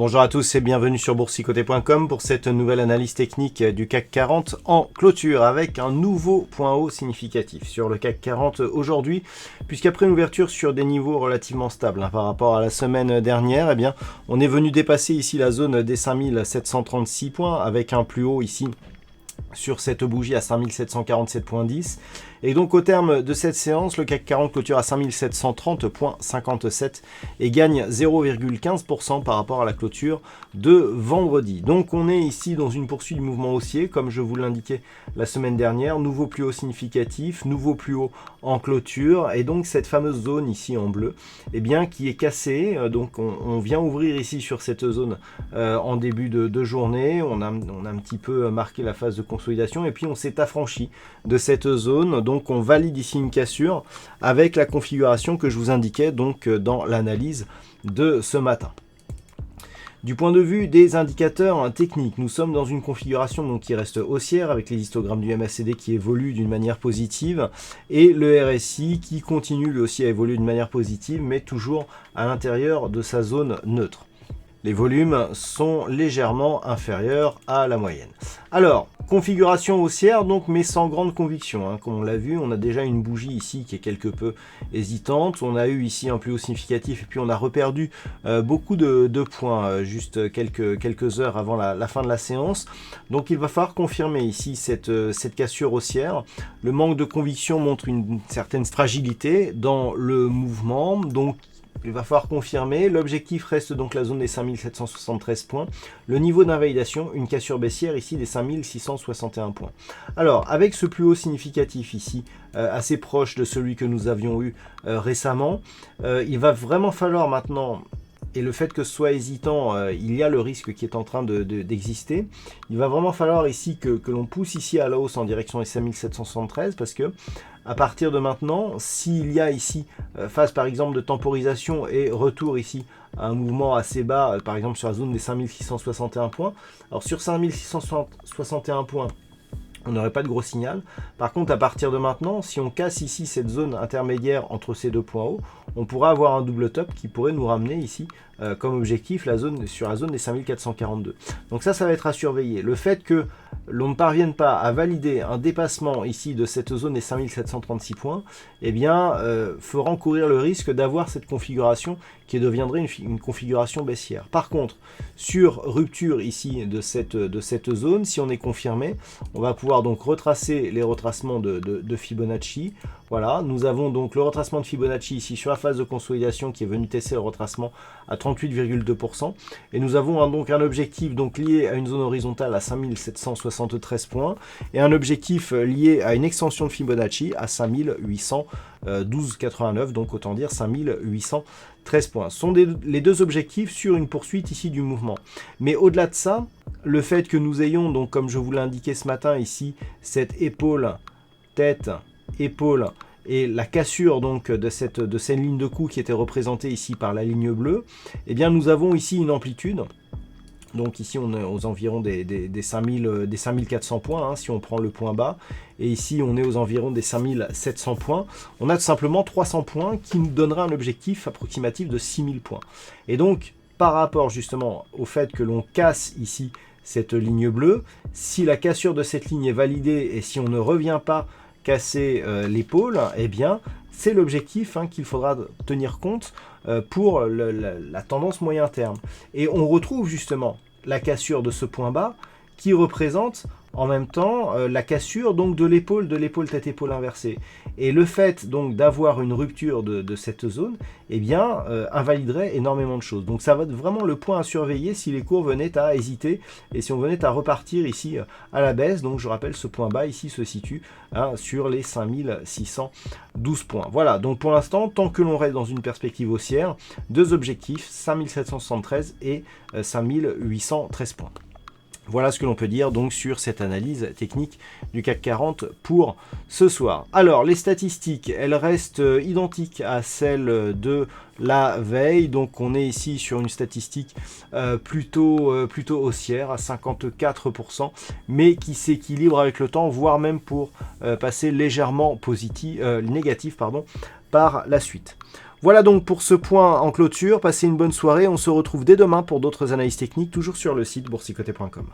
Bonjour à tous et bienvenue sur boursicoté.com pour cette nouvelle analyse technique du CAC 40 en clôture avec un nouveau point haut significatif sur le CAC 40 aujourd'hui, puisqu'après une ouverture sur des niveaux relativement stables par rapport à la semaine dernière, eh bien, on est venu dépasser ici la zone des 5736 points avec un plus haut ici sur cette bougie à 5747.10. Et donc au terme de cette séance, le CAC 40 clôture à 5730.57 et gagne 0,15% par rapport à la clôture de vendredi. Donc on est ici dans une poursuite du mouvement haussier, comme je vous l'indiquais la semaine dernière, nouveau plus haut significatif, nouveau plus haut en clôture, et donc cette fameuse zone ici en bleu, eh bien, qui est cassée. Donc on vient ouvrir ici sur cette zone en début de journée, on a un petit peu marqué la phase de consolidation, et puis on s'est affranchi de cette zone. Donc on valide ici une cassure avec la configuration que je vous indiquais donc dans l'analyse de ce matin. Du point de vue des indicateurs techniques, nous sommes dans une configuration donc qui reste haussière avec les histogrammes du MACD qui évoluent d'une manière positive et le RSI qui continue lui aussi à évoluer d'une manière positive mais toujours à l'intérieur de sa zone neutre. Les volumes sont légèrement inférieurs à la moyenne. Alors, configuration haussière, donc, mais sans grande conviction. Comme on l'a vu, on a déjà une bougie ici qui est quelque peu hésitante. On a eu ici un plus haut significatif et puis on a reperdu beaucoup de points juste quelques heures avant la fin de la séance. Donc, il va falloir confirmer ici cette cassure haussière. Le manque de conviction montre une certaine fragilité dans le mouvement. Donc, il va falloir confirmer. L'objectif reste donc la zone des 5773 points. Le niveau d'invalidation, une cassure baissière ici des 5661 points. Alors, avec ce plus haut significatif ici, assez proche de celui que nous avions eu récemment, il va vraiment falloir maintenant... Et le fait que ce soit hésitant, il y a le risque qui est en train d'exister. Il va vraiment falloir ici que l'on pousse ici à la hausse en direction des 5773 parce que à partir de maintenant, s'il y a ici phase par exemple de temporisation et retour ici à un mouvement assez bas, par exemple sur la zone des 5661 points. Alors sur 5661 points, on n'aurait pas de gros signal. Par contre, à partir de maintenant, si on casse ici cette zone intermédiaire entre ces deux points hauts, on pourra avoir un double top qui pourrait nous ramener ici comme objectif sur la zone des 5442. Donc ça va être à surveiller. Le fait que l'on ne parvienne pas à valider un dépassement ici de cette zone des 5736 points, eh bien, fera encourir le risque d'avoir cette configuration qui deviendrait une configuration baissière. Par contre, sur rupture ici de cette zone, si on est confirmé, on va pouvoir donc retracer les retracements de Fibonacci. Voilà, nous avons donc le retracement de Fibonacci ici sur la phase de consolidation qui est venu tester le retracement à 38,2%. Et nous avons donc un objectif donc lié à une zone horizontale à 5773 points et un objectif lié à une extension de Fibonacci à 5812,89, donc autant dire 5813 points. Ce sont les deux objectifs sur une poursuite ici du mouvement. Mais au-delà de ça, le fait que nous ayons donc, comme je vous l'ai indiqué ce matin ici, cette épaule, tête, épaule, et la cassure donc de cette ligne de coup qui était représentée ici par la ligne bleue, eh bien nous avons ici une amplitude. Donc ici on est aux environs des 5400 points si on prend le point bas. Et ici on est aux environs des 5700 points. On a tout simplement 300 points qui nous donnera un objectif approximatif de 6000 points. Et donc par rapport justement au fait que l'on casse ici cette ligne bleue, si la cassure de cette ligne est validée et si on ne revient pas casser l'épaule, eh bien c'est l'objectif qu'il faudra tenir compte pour la tendance moyen terme. Et on retrouve justement la cassure de ce point bas qui représente en même temps la cassure donc de l'épaule tête-épaule inversée. Et le fait donc d'avoir une rupture de cette zone, eh bien invaliderait énormément de choses. Donc ça va être vraiment le point à surveiller si les cours venaient à hésiter et si on venait à repartir ici à la baisse. Donc je rappelle, ce point bas ici se situe sur les 5612 points. Voilà, donc pour l'instant, tant que l'on reste dans une perspective haussière, deux objectifs, 5773 et 5813 points. Voilà ce que l'on peut dire donc sur cette analyse technique du CAC 40 pour ce soir. Alors les statistiques, elles restent identiques à celles de la veille. Donc on est ici sur une statistique plutôt haussière à 54%, mais qui s'équilibre avec le temps, voire même pour passer légèrement négatif par la suite. Voilà donc pour ce point en clôture. Passez une bonne soirée. On se retrouve dès demain pour d'autres analyses techniques, toujours sur le site boursicoté.com.